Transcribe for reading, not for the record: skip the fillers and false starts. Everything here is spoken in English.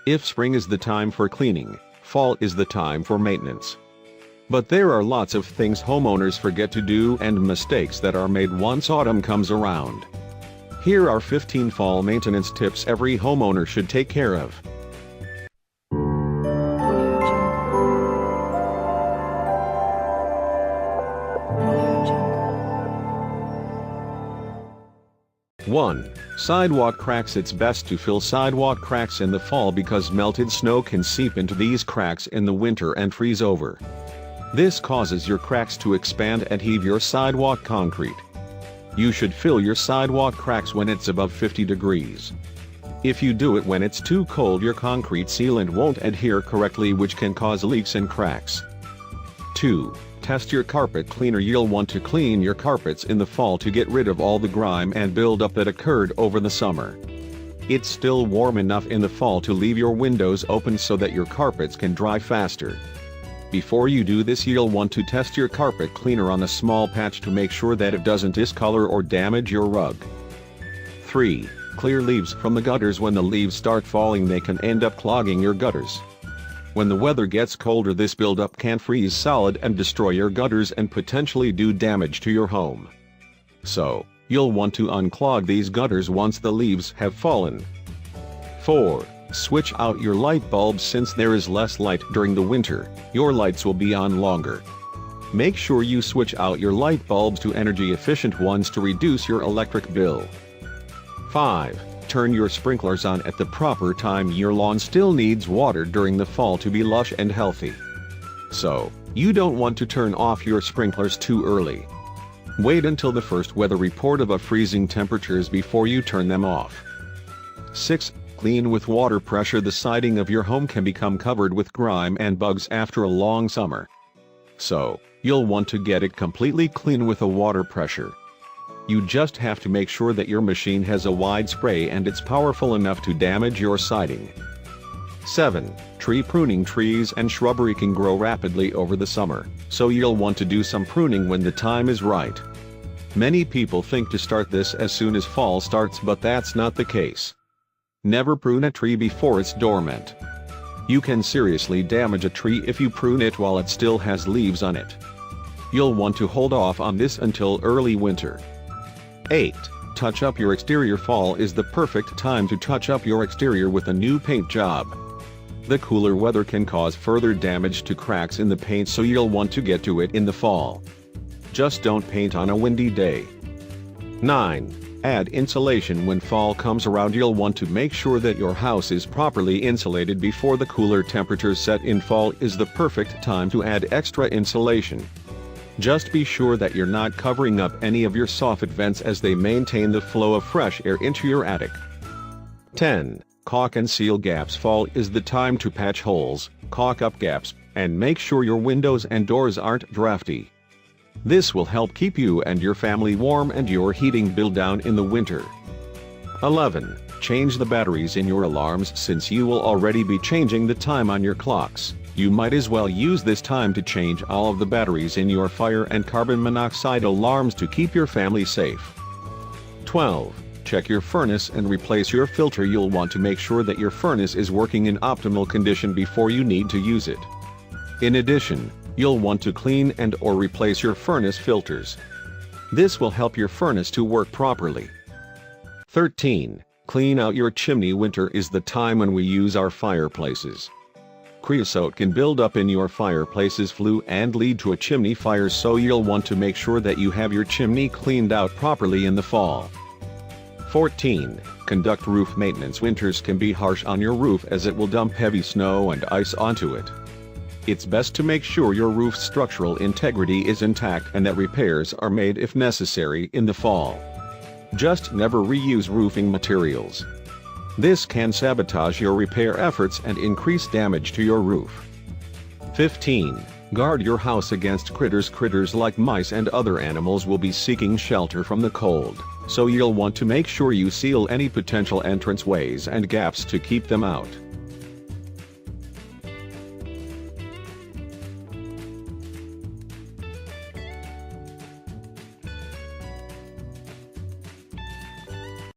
If spring is the time for cleaning, fall is the time for maintenance. But there are lots of things homeowners forget to do and mistakes that are made once autumn comes around. Here are 15 fall maintenance tips every homeowner should take care of. One. Sidewalk cracks. It's best to fill sidewalk cracks in the fall because melted snow can seep into these cracks in the winter and freeze over. This causes your cracks to expand and heave your sidewalk concrete. You should fill your sidewalk cracks when it's above 50 degrees. If you do it when it's too cold, your concrete sealant won't adhere correctly, which can cause leaks and cracks. 2. Test your carpet cleaner. You'll want to clean your carpets in the fall to get rid of all the grime and buildup that occurred over the summer. It's still warm enough in the fall to leave your windows open so that your carpets can dry faster. Before you do this, you'll want to test your carpet cleaner on a small patch to make sure that it doesn't discolor or damage your rug. 3. Clear leaves from the gutters. When the leaves start falling, they can end up clogging your gutters. When the weather gets colder, this buildup can freeze solid and destroy your gutters and potentially do damage to your home. So, you'll want to unclog these gutters once the leaves have fallen. 4. Switch out your light bulbs. Since there is less light during the winter, your lights will be on longer. Make sure you switch out your light bulbs to energy-efficient ones to reduce your electric bill. 5. Turn your sprinklers on at the proper time. Your lawn still needs water during the fall to be lush and healthy. So, you don't want to turn off your sprinklers too early. Wait until the first weather report of freezing temperatures before you turn them off. 6. Clean with water pressure. The siding of your home can become covered with grime and bugs after a long summer. So, you'll want to get it completely clean with a water pressure. You just have to make sure that your machine has a wide spray and it's powerful enough to damage your siding. 7. Tree pruning. Trees and shrubbery can grow rapidly over the summer, so you'll want to do some pruning when the time is right. Many people think to start this as soon as fall starts, but that's not the case. Never prune a tree before it's dormant. You can seriously damage a tree if you prune it while it still has leaves on it. You'll want to hold off on this until early winter. 8. Touch up your exterior. Fall is the perfect time to touch up your exterior with a new paint job. The cooler weather can cause further damage to cracks in the paint, so you'll want to get to it in the fall. Just don't paint on a windy day. 9. Add insulation. When fall comes around, you'll want to make sure that your house is properly insulated before the cooler temperatures set in. Fall is the perfect time to add extra insulation. Just be sure that you're not covering up any of your soffit vents, as they maintain the flow of fresh air into your attic. 10. Caulk and seal gaps. Fall is the time to patch holes, caulk up gaps, and make sure your windows and doors aren't drafty. This will help keep you and your family warm and your heating bill down in the winter. 11. Change the batteries in your alarms. Since you will already be changing the time on your clocks, you might as well use this time to change all of the batteries in your fire and carbon monoxide alarms to keep your family safe. 12. Check your furnace and replace your filter. You'll want to make sure that your furnace is working in optimal condition before you need to use it. In addition, you'll want to clean and/or replace your furnace filters. This will help your furnace to work properly. 13. Clean out your chimney. Winter is the time when we use our fireplaces. Creosote can build up in your fireplace's flue and lead to a chimney fire, so you'll want to make sure that you have your chimney cleaned out properly in the fall. 14. Conduct roof maintenance. Winters can be harsh on your roof as it will dump heavy snow and ice onto it. It's best to make sure your roof's structural integrity is intact and that repairs are made if necessary in the fall. Just never reuse roofing materials. This can sabotage your repair efforts and increase damage to your roof. 15. Guard your house against critters. Critters like mice and other animals will be seeking shelter from the cold, so you'll want to make sure you seal any potential entranceways and gaps to keep them out.